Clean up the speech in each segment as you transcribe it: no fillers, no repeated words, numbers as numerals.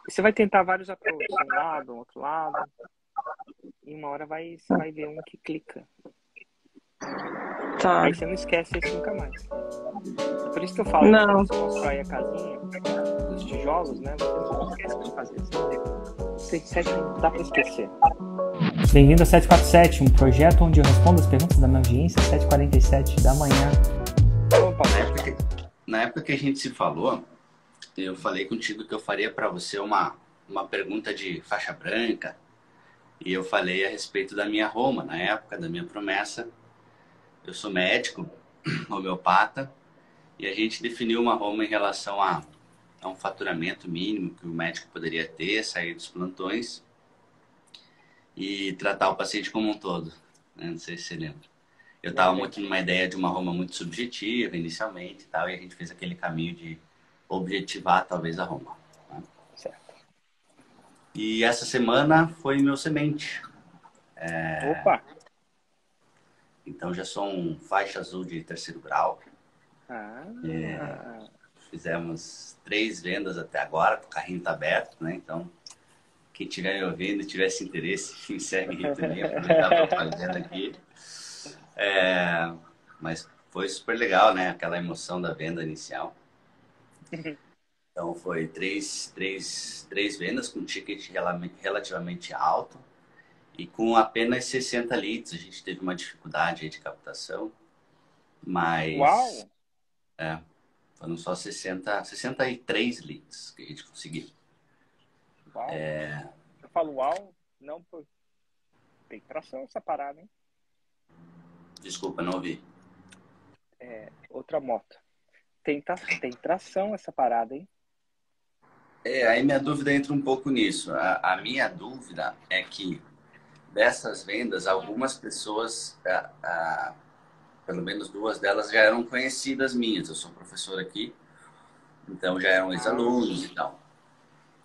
E você vai tentar vários approaches, um lado, um outro lado, e uma hora você vai ver um que clica. Tá. Aí você não esquece esse nunca mais. É por isso que eu falo que quando Não. você constrói a casinha, os tijolos, né? Você não esquece de fazer, senão o 67 não dá para esquecer. Bem-vindo ao 747, um projeto onde eu respondo as perguntas da minha audiência às 7h47 da manhã. Opa, na época que a gente se falou, eu falei contigo que eu faria para você uma pergunta de faixa branca, e eu falei a respeito da minha Roma, na época da minha promessa. Eu sou médico, homeopata, e a gente definiu uma Roma em relação a um faturamento mínimo que o médico poderia ter, sair dos plantões e tratar o paciente como um todo, né? Não sei se você lembra. Eu estava muito numa ideia de uma Roma muito subjetiva inicialmente e tal, e a gente fez aquele caminho de objetivar talvez a Roma, né? Certo. E essa semana foi meu semente. Opa! Então já sou faixa azul de 3º grau. Fizemos 3 vendas até agora, o carrinho está aberto, né? Então, quem estiver me ouvindo e tivesse interesse, me segue aí também, aproveitar a propaganda aqui. Mas foi super legal, né? Aquela emoção da venda inicial. Então, foi três vendas com ticket relativamente alto e com apenas 60 leads. A gente teve uma dificuldade aí de captação, mas... Uau! Foram só 63 leads que a gente conseguiu. Uau! Eu falo uau, não por... Tem tração essa parada, hein? Desculpa, não ouvi. Outra moto. Tem tração essa parada, hein? Aí minha dúvida entra um pouco nisso. A minha dúvida é que dessas vendas, algumas pessoas, pelo menos 2 delas, já eram conhecidas minhas. Eu sou professor aqui, então já eram ex-alunos e tal.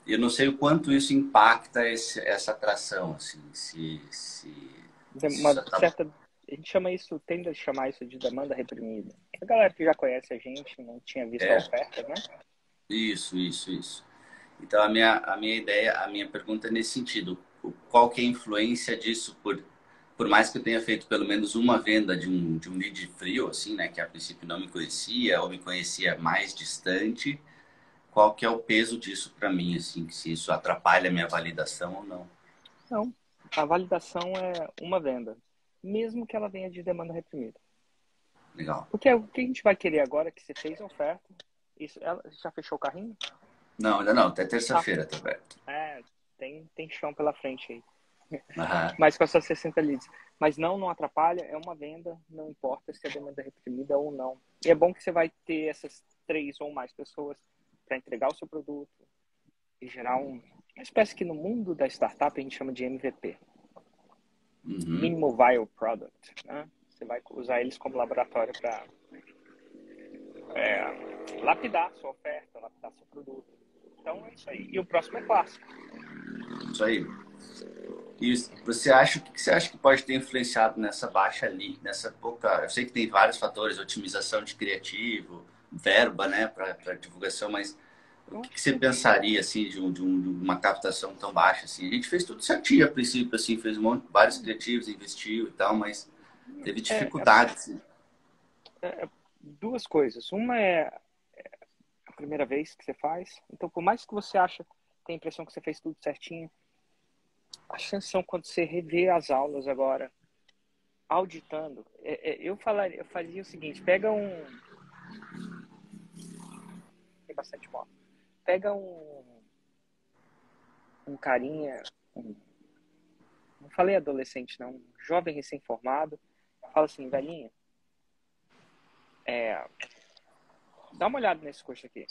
E eu não sei o quanto isso impacta essa atração, assim, A gente chama isso, tende a chamar isso de demanda reprimida. A galera que já conhece a gente, não tinha visto a oferta, né? Isso. Então, a minha ideia, a minha pergunta é nesse sentido. Qual que é a influência disso por mais que eu tenha feito pelo menos uma venda de um lead frio, assim, né? Que a princípio não me conhecia ou me conhecia mais distante. Qual que é o peso disso para mim, assim? Se isso atrapalha a minha validação ou não? Não. A validação é uma venda, mesmo que ela venha de demanda reprimida. Legal. Porque o que a gente vai querer agora que você fez a oferta, ela já fechou o carrinho? Não, ainda não. Até terça-feira tá aberto. Tem chão pela frente aí. Uhum. Mas com essas 60 leads. Mas não atrapalha, é uma venda, não importa se a demanda é reprimida ou não. E é bom que você vai ter essas 3 ou mais pessoas para entregar o seu produto e gerar uma espécie que no mundo da startup a gente chama de MVP. Minimal Viable Product, né? Você vai usar eles como laboratório para lapidar sua oferta, lapidar seu produto. Então é isso aí. E o próximo é clássico. Isso aí. E você acha, o que você acha que pode ter influenciado nessa baixa ali, nessa pouca... Eu sei que tem vários fatores, otimização de criativo, verba, né, para divulgação, mas o que você pensaria, assim, de uma captação tão baixa, assim? A gente fez tudo certinho a princípio, assim, fez vários criativos, investiu e tal, mas teve dificuldade, assim. 2 coisas. Uma é a primeira vez que você faz. Então, por mais que você tenha a impressão que você fez tudo certinho, a chance são quando você revê as aulas agora, auditando. Eu fazia o seguinte, tem bastante moto. Pega um carinha, não falei adolescente não, um jovem recém-formado, fala assim, velhinho, dá uma olhada nesse curso aqui.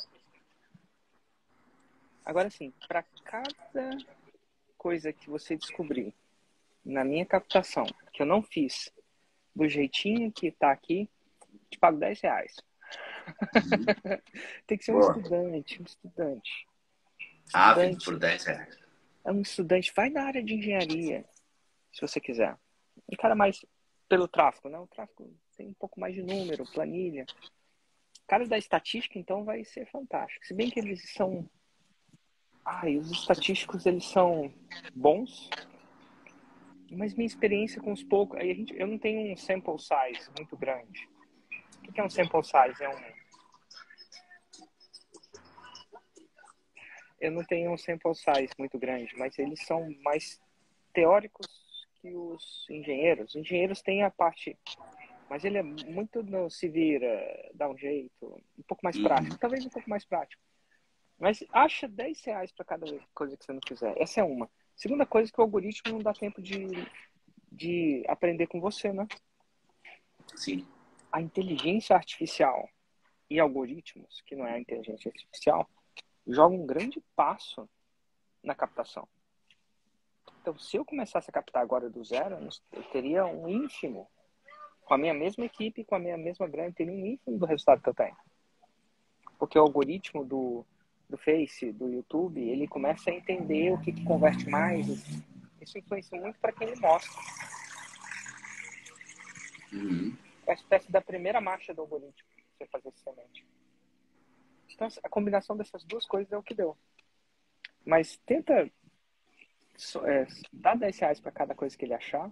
Agora sim, para cada coisa que você descobriu na minha captação, que eu não fiz do jeitinho que tá aqui, te pago R$10. Tem que ser um estudante. Ávido por R$10. É um estudante, vai na área de engenharia, se você quiser. Um cara mais pelo tráfego, né? O tráfego tem um pouco mais de número, planilha. O cara da estatística, então, vai ser fantástico. Se bem que eles são E os estatísticos, eles são bons, mas minha experiência com os poucos... eu não tenho um sample size muito grande. O que é um sample size? Eu não tenho um sample size muito grande, mas eles são mais teóricos que os engenheiros. Os engenheiros têm a parte... Mas ele é muito no se vira, dá um jeito, um pouco mais prático. Talvez um pouco mais prático. Mas acha R$ 10 para cada coisa que você não fizer. Essa é uma. Segunda coisa é que o algoritmo não dá tempo de aprender com você, né? Sim. A inteligência artificial e algoritmos, que não é a inteligência artificial, jogam um grande passo na captação. Então, se eu começasse a captar agora do zero, eu teria um ínfimo. Com a minha mesma equipe, com a minha mesma grana, eu teria um ínfimo do resultado que eu tenho. Porque o algoritmo do Face, do YouTube, ele começa a entender o que converte mais. Isso influencia muito para quem ele mostra. É a espécie da primeira marcha do algoritmo, você fazer semente. Então, a combinação dessas duas coisas é o que deu. Mas tenta dar R$ 10 para cada coisa que ele achar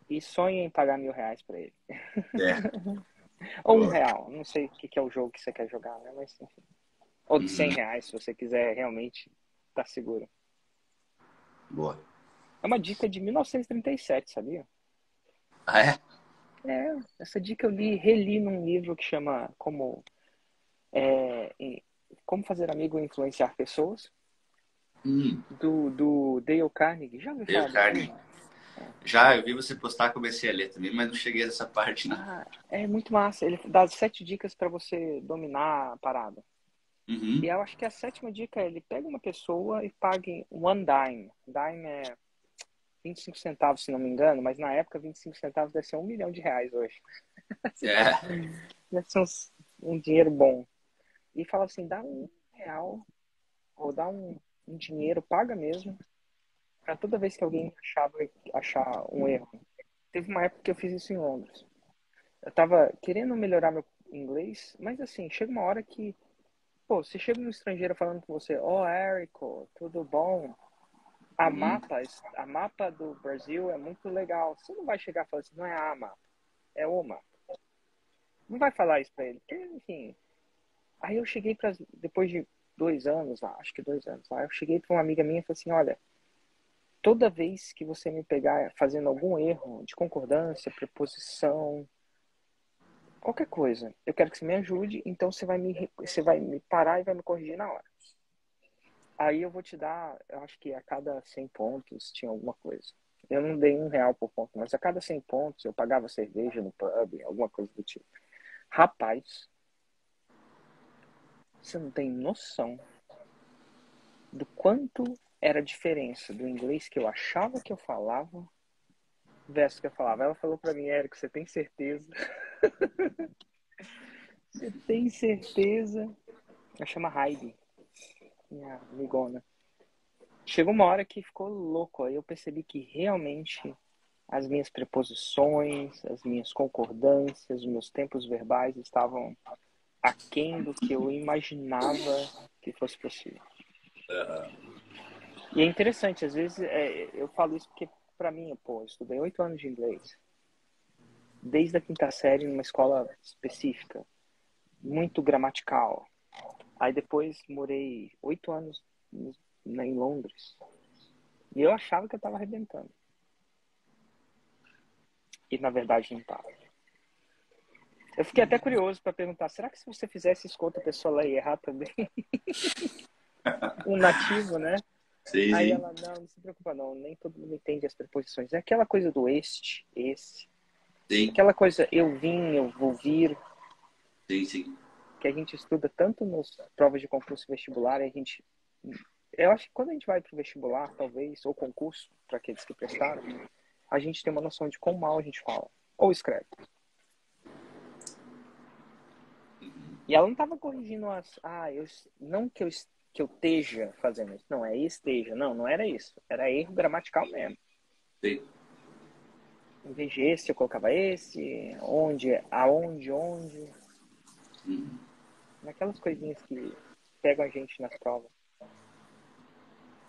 e sonha em pagar R$ 1.000 para ele. Ou R$ 1, não sei o que é o jogo que você quer jogar, né? Mas enfim. Ou de R$ 100, se você quiser realmente estar seguro. Boa. É uma dica de 1937, sabia? Ah, é? Essa dica eu reli num livro que chama Como Fazer Amigo e Influenciar Pessoas, do Dale Carnegie. Já ouviu falar Dale desse Carnegie. livro? Já, eu vi você postar, comecei a ler também, mas não cheguei nessa parte, não. É muito massa. Ele dá 7 dicas para você dominar a parada. E eu acho que a 7ª dica é ele pega uma pessoa e pague one dime. Dime é 25 centavos, se não me engano, mas na época 25 centavos deve ser R$ 1.000.000 hoje. Deve ser um dinheiro bom. E fala assim, dá R$ 1 ou dá um dinheiro, paga mesmo, para toda vez que alguém achar um erro. Teve uma época que eu fiz isso em Londres. Eu tava querendo melhorar meu inglês, mas assim, chega uma hora que, se chega um estrangeiro falando com você, Érico, tudo bom? A mapa do Brasil é muito legal. Você não vai chegar e falar assim, não é a mapa, é o mapa. Não vai falar isso pra ele, porque, enfim. Aí eu cheguei depois de 2 anos, acho que 2 anos, eu cheguei pra uma amiga minha e falei assim, olha, toda vez que você me pegar fazendo algum erro de concordância, preposição, qualquer coisa, eu quero que você me ajude, então você vai me parar e vai me corrigir na hora. Aí eu vou te dar, eu acho que a cada 100 pontos tinha alguma coisa. Eu não dei R$ 1 por ponto, mas a cada 100 pontos eu pagava cerveja no pub, alguma coisa do tipo. Rapaz, você não tem noção do quanto era a diferença do inglês que eu achava que eu falava versus que eu falava. Ela falou pra mim, Érico, você tem certeza? Você tem certeza? Ela chama Heidi, minha amigona. Chegou uma hora que ficou louco. Aí eu percebi que realmente as minhas preposições, as minhas concordâncias, os meus tempos verbais estavam aquém do que eu imaginava que fosse possível. E é interessante, às vezes eu falo isso porque, pra mim, eu estudei 8 anos de inglês. Desde a 5ª série, numa escola específica, muito gramatical. Aí depois morei 8 anos em Londres. E eu achava que eu estava arrebentando. E na verdade não estava. Eu fiquei até curioso para perguntar, será que se você fizesse isso com outra pessoa ela ia errar também? Um nativo, né? Sim, Aí sim. ela, não se preocupa não, nem todo mundo entende as preposições. É aquela coisa do esse. Sim, Aquela coisa eu vim, eu vou vir. sim, sim. Que a gente estuda tanto nas provas de concurso vestibular, eu acho que quando a gente vai para o vestibular, talvez, ou concurso, para aqueles que prestaram, a gente tem uma noção de quão mal a gente fala, ou escreve. E ela não estava corrigindo não que eu esteja fazendo isso, não, esteja, não era isso, era erro gramatical mesmo. Sim. Em vez de esse, eu colocava esse, aonde, naquelas coisinhas que pegam a gente nas provas.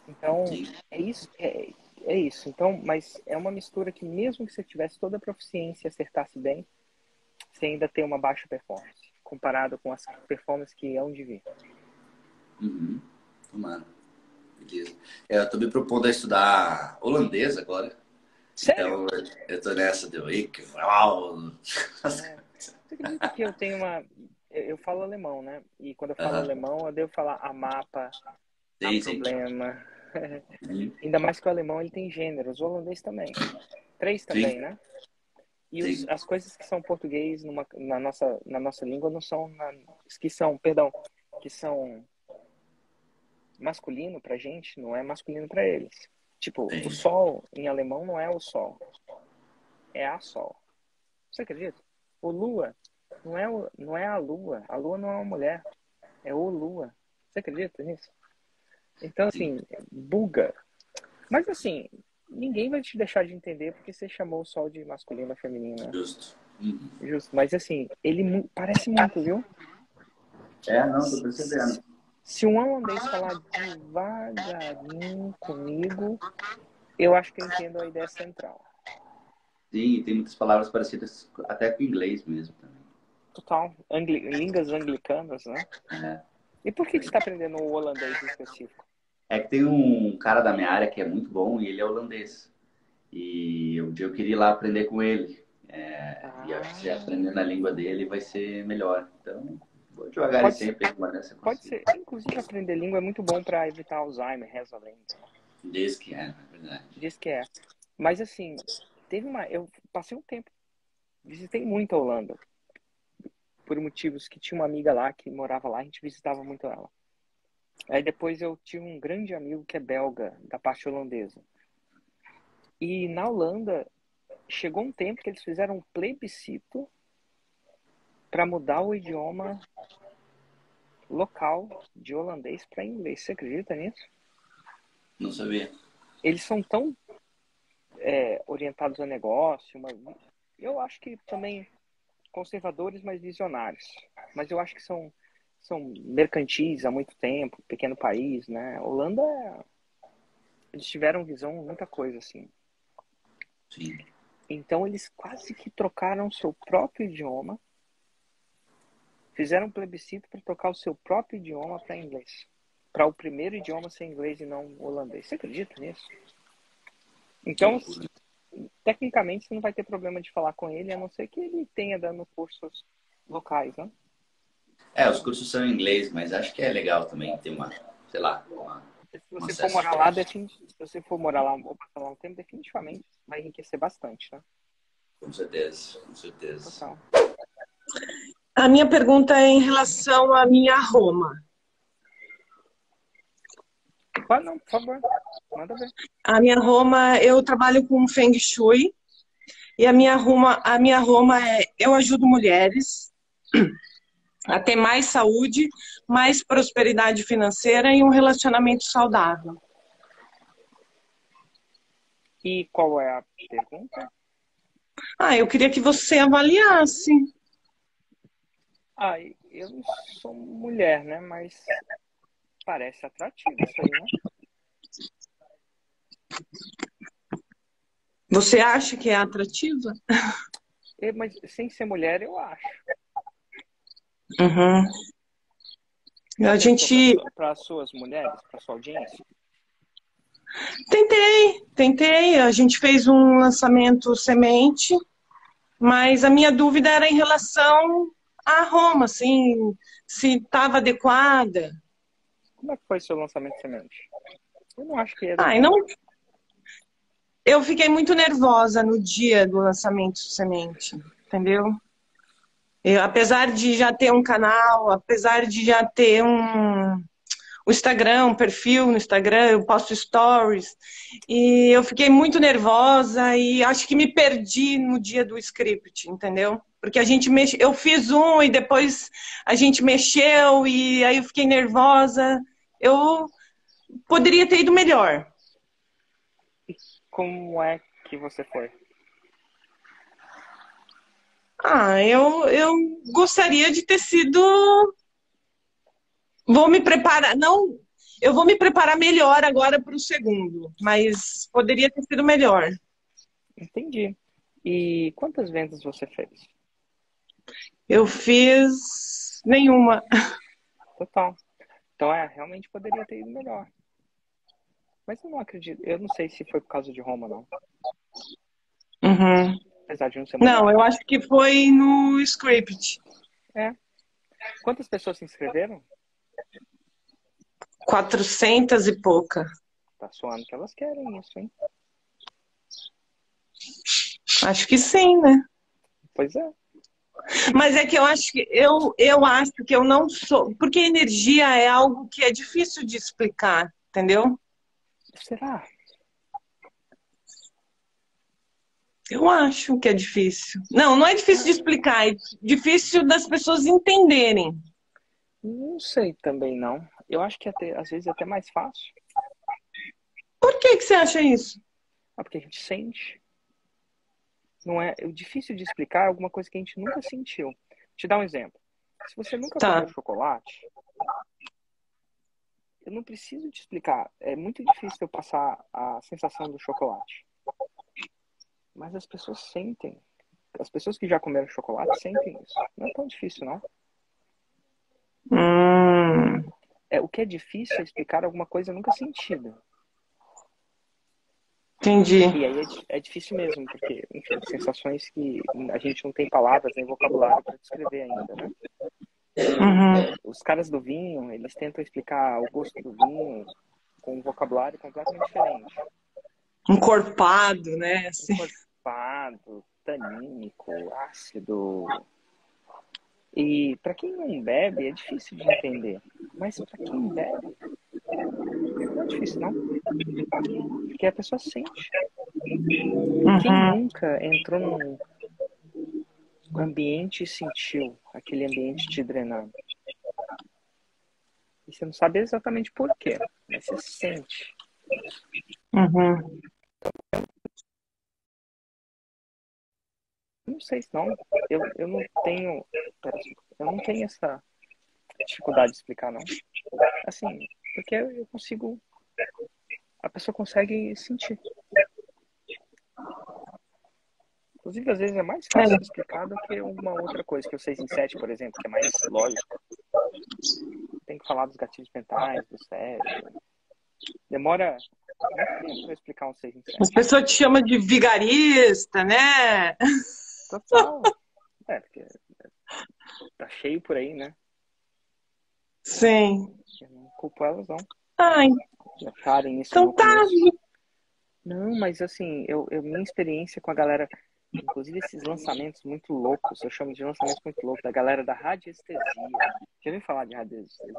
Então, sim. é isso. Então, mas é uma mistura que mesmo que você tivesse toda a proficiência e acertasse bem, você ainda tem uma baixa performance, comparado com as performances que hão de vir. Uhum. Tomara. Beleza. Eu tô me propondo a estudar holandês agora. Sério? Então, eu tô nessa de ik, vrouw. É. Você acredita que eu tenho uma... Eu falo alemão, né? E quando eu falo Aham. alemão, eu devo falar a mapa, a Sim, sim. problema. Uhum. Ainda mais que o alemão ele tem gêneros, o holandês também. 3 Sim, também, né? E sim. as coisas que são português na nossa língua não são... que são, perdão, que são masculino pra gente, não é masculino pra eles. Tipo, o Sim. sol em alemão não é o sol, é a sol. Você acredita? O lua não é a lua não é uma mulher, é o lua. Você acredita nisso? Então, Sim. assim, buga. Mas, assim, ninguém vai te deixar de entender porque você chamou o sol de masculino ou feminino, né? Justo. Uhum. Justo. Mas, assim, ele parece muito, viu? É, não, tô percebendo. Se um holandês falar devagarinho comigo, eu acho que eu entendo a ideia central. Sim, tem muitas palavras parecidas até com o inglês mesmo também. Total. Línguas anglicanas, né? É. E por que você está aprendendo o holandês em específico? É que tem um cara da minha área que é muito bom e ele é holandês. E um dia eu queria ir lá aprender com ele. E acho que se Ah, aprender a língua dele vai ser melhor. Então, vou devagar e pode ser, sempre, mas nessa pode consigo. ser. Inclusive, aprender língua é muito bom para evitar Alzheimer, reza a lenda. Diz que é, na verdade. Diz que é. Mas, assim, eu passei um tempo, visitei muito a Holanda, por motivos que tinha uma amiga lá que morava lá, a gente visitava muito ela. Aí depois eu tive um grande amigo que é belga, da parte holandesa. E na Holanda, chegou um tempo que eles fizeram um plebiscito para mudar o idioma local de holandês para inglês. Você acredita nisso? Não sabia. Eles são tão orientados a negócio, mas eu acho que também conservadores, mas visionários. Mas eu acho que são mercantis há muito tempo, pequeno país, né? Holanda, eles tiveram visão muita coisa assim. Sim. Então eles quase que trocaram seu próprio idioma, fizeram um plebiscito para trocar o seu próprio idioma para inglês. Para o primeiro idioma ser inglês e não holandês. Você acredita nisso? Que Então, loucura. tecnicamente, você não vai ter problema de falar com ele, a não ser que ele tenha dando cursos locais, né? É, os cursos são em inglês, mas acho que é legal também ter uma, sei lá, Se um você for acesso morar lá, fácil. se você for morar lá ou passar lá um tempo, definitivamente vai enriquecer bastante, né? Com certeza, com certeza. Total. A minha pergunta é em relação à minha Roma. Pode não, por favor. Manda ver. A minha Roma, eu trabalho com Feng Shui e a minha Roma é eu ajudo mulheres a ter mais saúde, mais prosperidade financeira e um relacionamento saudável. E qual é a pergunta? Eu queria que você avaliasse. Ah, eu não sou mulher, né? Mas parece atrativo isso aí, né? Você acha que é atrativa? Mas sem ser mulher, eu acho. Uhum. Já A pensou gente para as suas mulheres, para sua audiência? tentei. A gente fez um lançamento semente, mas a minha dúvida era em relação à Roma, assim, se estava adequada. Como é que foi seu lançamento de semente? Eu não acho que é E adequado. não, eu fiquei muito nervosa no dia do lançamento semente, entendeu? Apesar de já ter um canal, apesar de já ter um Instagram, um perfil no Instagram, eu posto stories, e eu fiquei muito nervosa e acho que me perdi no dia do script, entendeu? Porque eu fiz um e depois a gente mexeu e aí eu fiquei nervosa. Eu poderia ter ido melhor. Como é que você foi? Eu gostaria de ter sido. Vou me preparar. Não, Eu vou me preparar melhor agora para o segundo, mas poderia ter sido melhor. Entendi. E quantas vendas você fez? Eu fiz nenhuma. Total. Então, realmente poderia ter ido melhor. Mas eu não acredito. Eu não sei se foi por causa de Roma, não. Uhum. Apesar de não ser Não, mulher. eu acho que foi no script. É. Quantas pessoas se inscreveram? 400 e pouca. Tá soando que elas querem isso, hein? Acho que sim, né? Pois é. Mas é que eu acho que eu acho que eu não sou, porque energia é algo que é difícil de explicar, entendeu? Será? Eu acho que é difícil. Não, não é difícil de explicar, é difícil das pessoas entenderem. Não sei também, não. Eu acho que às vezes é até mais fácil. Por que que você acha isso? Porque a gente sente. Não é, o difícil de explicar é alguma coisa que a gente nunca sentiu. Vou te dar um exemplo. Se você nunca Tá. comeu chocolate, eu não preciso te explicar. É muito difícil eu passar a sensação do chocolate. Mas as pessoas sentem. As pessoas que já comeram chocolate sentem isso. Não é tão difícil, não. O que é difícil é explicar alguma coisa nunca sentida. Entendi. E aí é difícil mesmo, porque, enfim, sensações que a gente não tem palavras nem vocabulário para descrever ainda, né? Uhum. Os caras do vinho, eles tentam explicar o gosto do vinho com um vocabulário completamente diferente. Encorpado, né? Assim. Encorpado, tanínico, ácido. E para quem não bebe é difícil de entender. Mas para quem bebe, não é difícil não. Porque a pessoa sente. Quem nunca entrou num ambiente e sentiu aquele ambiente te drenando? E você não sabe exatamente por quê, mas você sente. Uhum. Não sei se não. Eu não tenho. Eu não tenho essa dificuldade de explicar, não. Assim, porque eu consigo. A pessoa consegue sentir. Inclusive, às vezes é mais fácil de explicar do que alguma outra coisa, que o 6 em 7, por exemplo, que é mais lógico. Tem que falar dos gatilhos mentais, do cérebro. Demora muito tempo para explicar um 6 em 7. As pessoas te chamam de vigarista, né? Total. Porque tá cheio por aí, né? Sim. Eu não culpo elas, não. Ai, De acharem isso então no tá. começo. Não, mas assim, minha experiência com a galera, inclusive esses lançamentos muito loucos, eu chamo de lançamentos muito loucos, da galera da radiestesia. Já ouviu falar de radiestesia?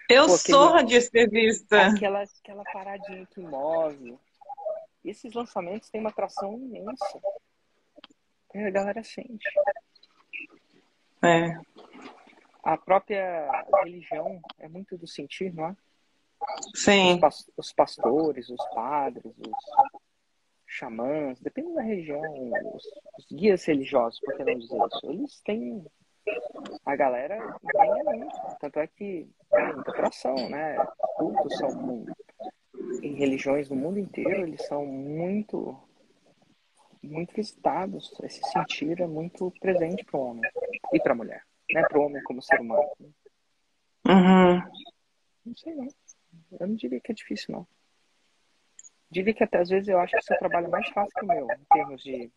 Eu Pô, sou radiestesista. aquela paradinha que move. Esses lançamentos têm uma atração imensa. A galera sente. É. A própria religião é muito do sentir, não é? Sim. Os pastores, os padres, os xamãs, depende da região, os guias religiosos, por que não dizer isso? Eles têm. A galera entende muito. Tanto é que tem muita atração, né? Cultos são. Em religiões no mundo inteiro, eles são muito, muito visitados. Esse sentir é muito presente para o homem e para a mulher, né? Para o homem como ser humano. Uhum. Não sei, não. Eu não diria que é difícil, não. Diria que até às vezes eu acho que o seu trabalho é mais fácil que o meu, em termos de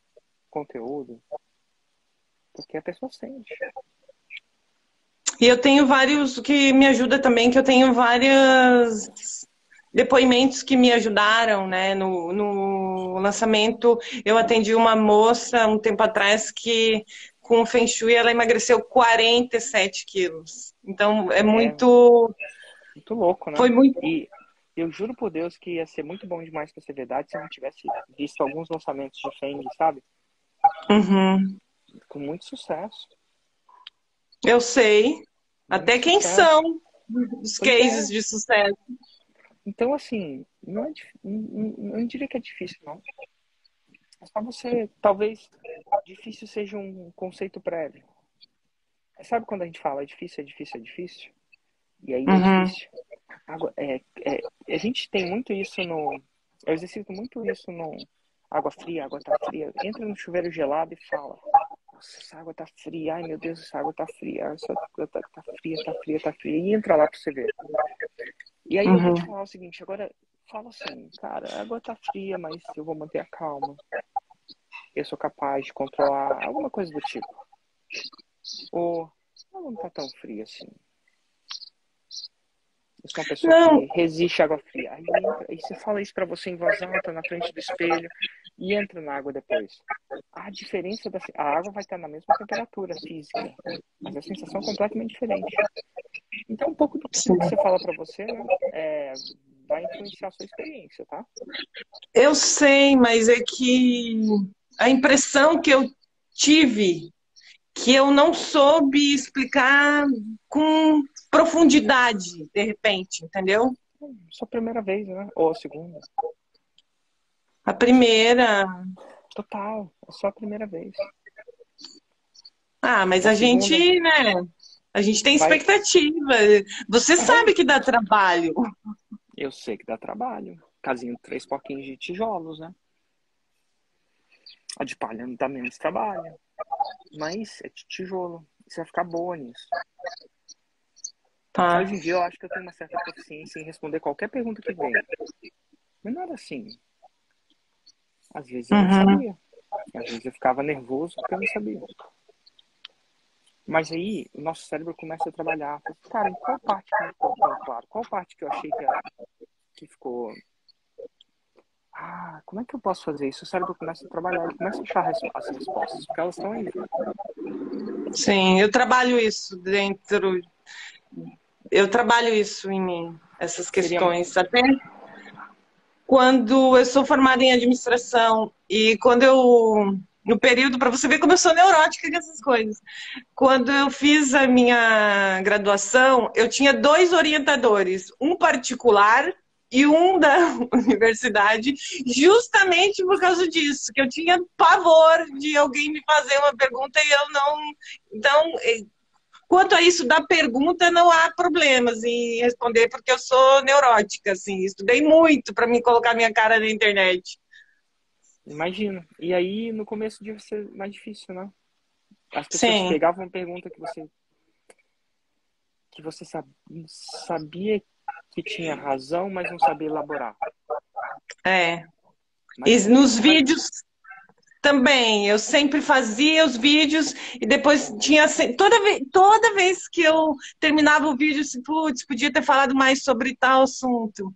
conteúdo, porque a pessoa sente. E eu tenho vários que me ajuda também, que eu tenho vários depoimentos que me ajudaram, né? No lançamento, eu atendi uma moça um tempo atrás que com o Feng Shui ela emagreceu 47 quilos. Então é muito. Muito louco, né? Foi muito. E eu juro por Deus que ia ser muito bom demais pra ser verdade se eu não tivesse visto alguns lançamentos de Feng, sabe? Uhum. Com muito sucesso. Eu sei. Até Muito quem sucesso. são os Pois cases é. de sucesso. Então, assim, não diria que é difícil, não. Mas pra você, talvez, difícil seja um conceito prévio. Sabe quando a gente fala é difícil, é difícil, é difícil? E aí é Uhum. difícil. Água, a gente tem muito isso no... Eu exercito muito isso no... Água fria, água tá fria. Entra no chuveiro gelado e fala: nossa, essa água tá fria. Ai, meu Deus, essa água tá fria. Essa água tá fria, tá fria, tá fria. E entra lá pra você ver. E aí eu vou te Uhum. falar o seguinte, agora fala assim, cara, a água tá fria, mas eu vou manter a calma. Eu sou capaz de controlar alguma coisa do tipo. Ou ela não tá tão fria assim. Eu sou uma pessoa Não, que resiste à água fria. Aí você fala isso pra você em voz alta, na frente do espelho, e entra na água depois. A diferença a água vai estar na mesma temperatura física, mas a sensação é completamente diferente. Então, um pouco do sim. que você fala pra você, né, vai influenciar a sua experiência, tá? Eu sei, mas é que a impressão que eu tive, que eu não soube explicar com profundidade, de repente, entendeu? Sua primeira vez, né? Ou a segunda. A primeira. Total, é só a primeira vez. Ah, mas Na a segunda, gente, né? A gente tem vai. expectativa. Você sabe que dá trabalho. Eu sei que dá trabalho. Casinho, 3 porquinhos de tijolos, né? A de palha não dá menos trabalho. Mas é de tijolo. Você vai ficar boa nisso. Tá. Hoje em dia eu acho que eu tenho uma certa proficiência em responder qualquer pergunta que vem. Mas não era assim. Às vezes eu não Uhum. sabia. Às vezes eu ficava nervoso porque eu não sabia. Mas aí o nosso cérebro começa a trabalhar. Cara, em qual parte que não ficou tão claro? Qual parte que eu achei que ficou... como é que eu posso fazer isso? O cérebro começa a trabalhar, ele começa a achar as respostas, porque elas estão aí. Sim, eu trabalho isso dentro. Eu trabalho isso em mim, essas Seria... questões. Até quando eu sou formada em administração e quando eu. No período, para você ver como eu sou neurótica com essas coisas. Quando eu fiz a minha graduação, eu tinha 2 orientadores, um particular e um da universidade, justamente por causa disso, que eu tinha pavor de alguém me fazer uma pergunta e eu não. Então, quanto a isso da pergunta, não há problemas em responder, porque eu sou neurótica, assim, estudei muito para me colocar minha cara na internet. Imagina. E aí, no começo devia ser mais difícil, né? As pessoas Sim, pegavam uma pergunta que você sabia que tinha razão, mas não sabia elaborar. é. Mas E com isso nos você vai... vídeos também, eu sempre fazia os vídeos e depois tinha toda vez que eu terminava o vídeo, assim, putz, podia ter falado mais sobre tal assunto.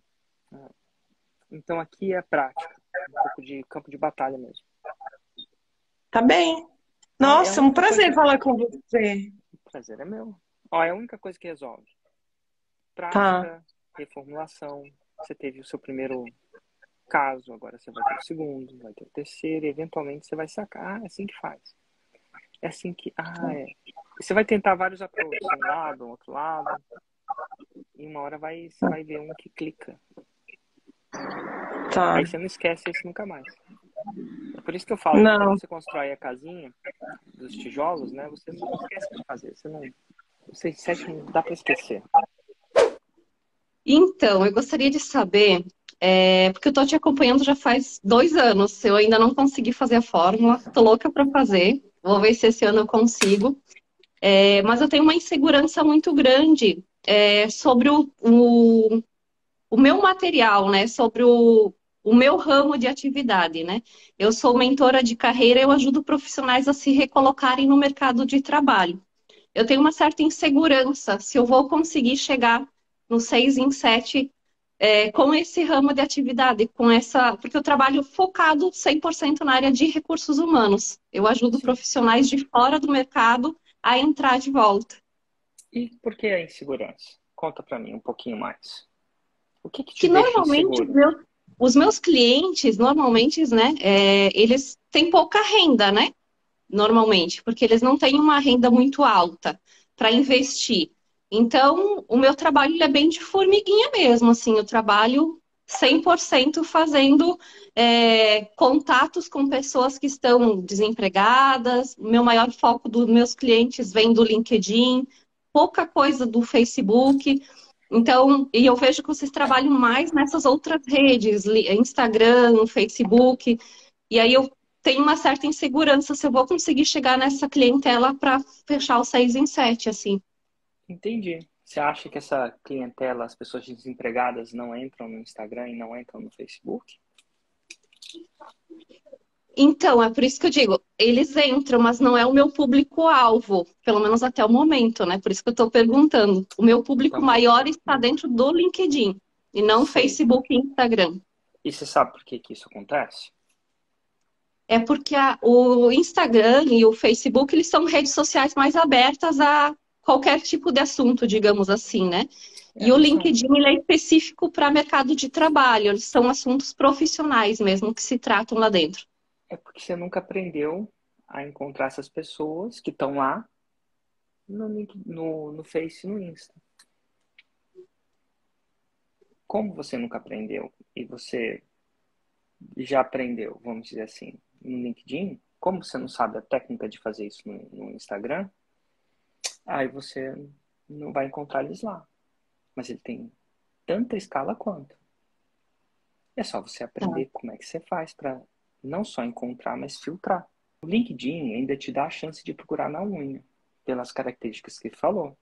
Então aqui é prática. Um pouco de campo de batalha mesmo. Tá bem. É a Nossa, um única prazer coisa... falar com você. O prazer é meu. Ó, é a única coisa que resolve. Tá. Prática, reformulação. Você teve o seu primeiro caso, agora você vai ter o segundo, vai ter o terceiro, e eventualmente você vai sacar, é assim que faz. É assim que, é. E você vai tentar vários approaches, um lado, um outro lado, e uma hora você vai ver um que clica. Tá. Aí você não esquece esse nunca mais. É por isso que eu falo que quando Não. você constrói a casinha dos tijolos, né, você não esquece de fazer, você sente, não dá para esquecer. Então, eu gostaria de saber, porque eu estou te acompanhando já faz 2 anos, eu ainda não consegui fazer a fórmula, estou louca para fazer, vou ver se esse ano eu consigo. Mas eu tenho uma insegurança muito grande sobre o meu material, né? Sobre o meu ramo de atividade, né? Eu sou mentora de carreira, eu ajudo profissionais a se recolocarem no mercado de trabalho. Eu tenho uma certa insegurança se eu vou conseguir chegar no 6 em 7 com esse ramo de atividade, porque eu trabalho focado 100% na área de recursos humanos. Eu ajudo Sim. profissionais de fora do mercado a entrar de volta. E por que a insegurança? Conta para mim um pouquinho mais. O que te Que deixa normalmente inseguro? os meus clientes, normalmente, né, eles têm pouca renda, né? Normalmente, porque eles não têm uma renda muito alta para investir. Então, o meu trabalho ele é bem de formiguinha mesmo, assim, eu trabalho 100% fazendo contatos com pessoas que estão desempregadas. O meu maior foco dos meus clientes vem do LinkedIn, pouca coisa do Facebook. Então, e eu vejo que vocês trabalham mais nessas outras redes, Instagram, Facebook, e aí eu tenho uma certa insegurança se eu vou conseguir chegar nessa clientela para fechar o 6 em 7, assim. Entendi. Você acha que essa clientela, as pessoas desempregadas, não entram no Instagram e não entram no Facebook? Então, é por isso que eu digo, eles entram, mas não é o meu público-alvo, pelo menos até o momento, né? Por isso que eu estou perguntando. O meu público Então, maior está dentro do LinkedIn, e não sei. Facebook e Instagram. E você sabe por que que isso acontece? É porque o Instagram e o Facebook, eles são redes sociais mais abertas a qualquer tipo de assunto, digamos assim, né? É, E o mas são. LinkedIn, ele é específico para mercado de trabalho, eles são assuntos profissionais mesmo que se tratam lá dentro. É porque você nunca aprendeu a encontrar essas pessoas que estão lá no Face e no Insta. Como você nunca aprendeu e você já aprendeu, vamos dizer assim, no LinkedIn, como você não sabe a técnica de fazer isso no Instagram, aí você não vai encontrar eles lá. Mas ele tem tanta escala quanto. É só você Tá. aprender como é que você faz para não só encontrar, mas filtrar. O LinkedIn ainda te dá a chance de procurar na unha, pelas características que ele falou.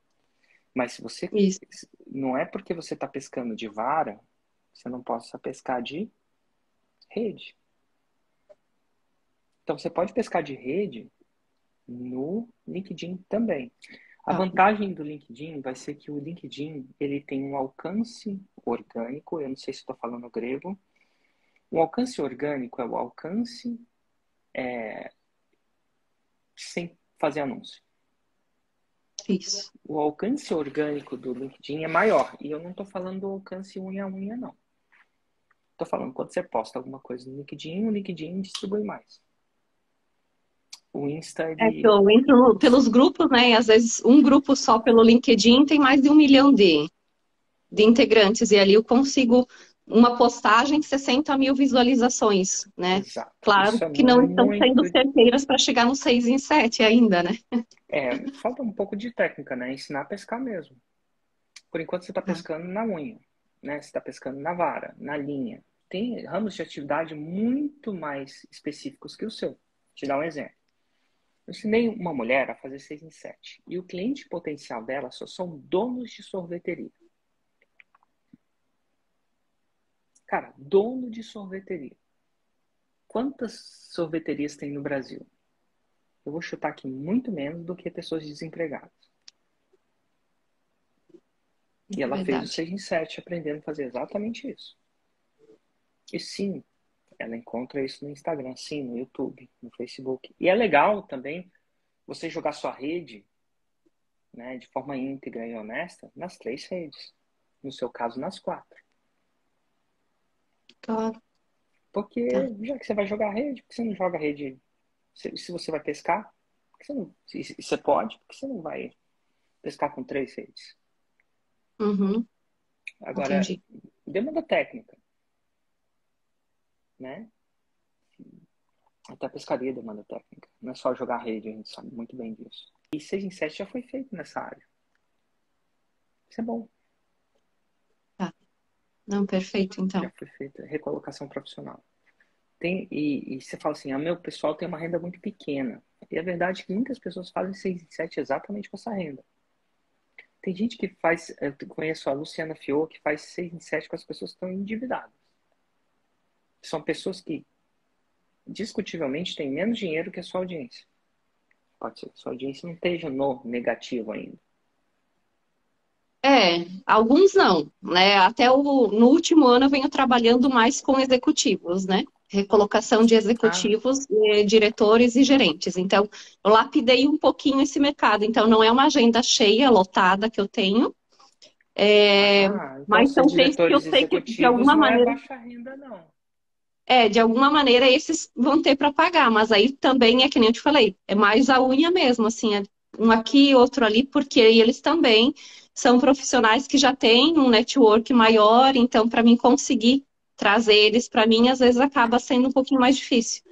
Mas se você Isso. não é porque você está pescando de vara, você não possa pescar de rede. Então você pode pescar de rede no LinkedIn também. A Tá. vantagem do LinkedIn vai ser que o LinkedIn ele tem um alcance orgânico, eu não sei se estou falando grego. O alcance orgânico é o alcance sem fazer anúncio. Isso. O alcance orgânico do LinkedIn é maior. E eu não estou falando do alcance unha a unha, não. Estou falando quando você posta alguma coisa no LinkedIn, o LinkedIn distribui mais. O Insta, É que ele... eu entro pelos grupos, né? E às vezes um grupo só pelo LinkedIn tem mais de 1 milhão de integrantes. E ali eu consigo uma postagem de 60 mil visualizações, né? Exato. Claro Isso é que não estão muito... sendo certeiras para chegar no 6 em 7 ainda, né? falta um pouco de técnica, né? Ensinar a pescar mesmo. Por enquanto você está Tá. pescando na unha, né? Você está pescando na vara, na linha. Tem ramos de atividade muito mais específicos que o seu. Vou te dar um exemplo. Eu ensinei uma mulher a fazer 6 em 7. E o cliente potencial dela só são donos de sorveteria. Cara, dono de sorveteria. Quantas sorveterias tem no Brasil? Eu vou chutar aqui muito menos do que pessoas desempregadas. E ela fez o Verdade. 6 em 7 aprendendo a fazer exatamente isso. E sim, ela encontra isso no Instagram, sim, no YouTube, no Facebook. E é legal também você jogar sua rede, né, de forma íntegra e honesta nas 3 redes. No seu caso, nas 4. Claro. Porque Tá. já que você vai jogar rede, por que você não joga rede? Se você vai pescar, por que você não, se você pode, por que você não vai pescar com 3 redes? Uhum. Agora, Entendi. demanda técnica, né? Até a pescaria demanda técnica. Não é só jogar rede, a gente sabe muito bem disso. E 6 em 7 já foi feito nessa área. Isso é bom. Tá. Não, perfeito, Já então. foi feita recolocação profissional. E você fala assim, meu pessoal tem uma renda muito pequena. E a verdade é que muitas pessoas fazem 6 em 7 exatamente com essa renda. Tem gente que faz, eu conheço a Luciana Fior, que faz 6 em 7 com as pessoas que estão endividadas. São pessoas que, discutivelmente, têm menos dinheiro que a sua audiência. Pode ser que a sua audiência não esteja no negativo ainda. Alguns não, né? No último ano eu venho trabalhando mais com executivos, né? Recolocação de Ah, executivos, diretores e gerentes. Então, eu lapidei um pouquinho esse mercado. Então, não é uma agenda cheia, lotada que eu tenho, então mas ser são clientes que eu diretores sei que, de executivos alguma não é maneira, baixa renda, não. esses vão ter para pagar. Mas aí também é que nem eu te falei, é mais a unha mesmo, assim, um aqui, outro ali, porque eles também são profissionais que já têm um network maior, então para mim conseguir trazer eles para mim, às vezes acaba sendo um pouquinho mais difícil.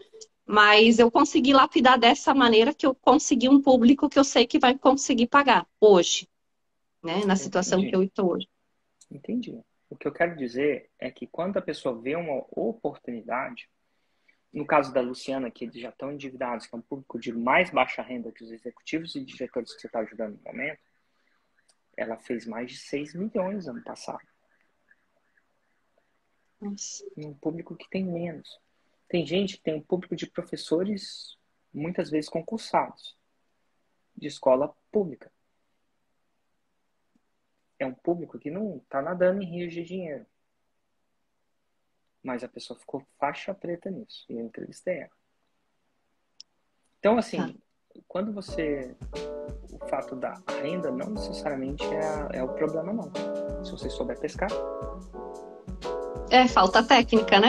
Mas eu consegui lapidar dessa maneira que eu consegui um público que eu sei que vai conseguir pagar hoje, né? Na situação que Entendi. eu estou hoje. Entendi. O que eu quero dizer é que quando a pessoa vê uma oportunidade, no caso da Luciana, que eles já estão endividados, que é um público de mais baixa renda que os executivos e diretores que você está ajudando no momento, ela fez mais de 6 milhões ano passado. Nossa. Um público que tem menos. Tem gente que tem um público de professores, muitas vezes concursados, de escola pública. É um público que não está nadando em rios de dinheiro. Mas a pessoa ficou faixa preta nisso. E eu entrevistei ela. Então, assim, quando você... O fato da renda não necessariamente é o problema, não. Se você souber pescar. Falta técnica, né?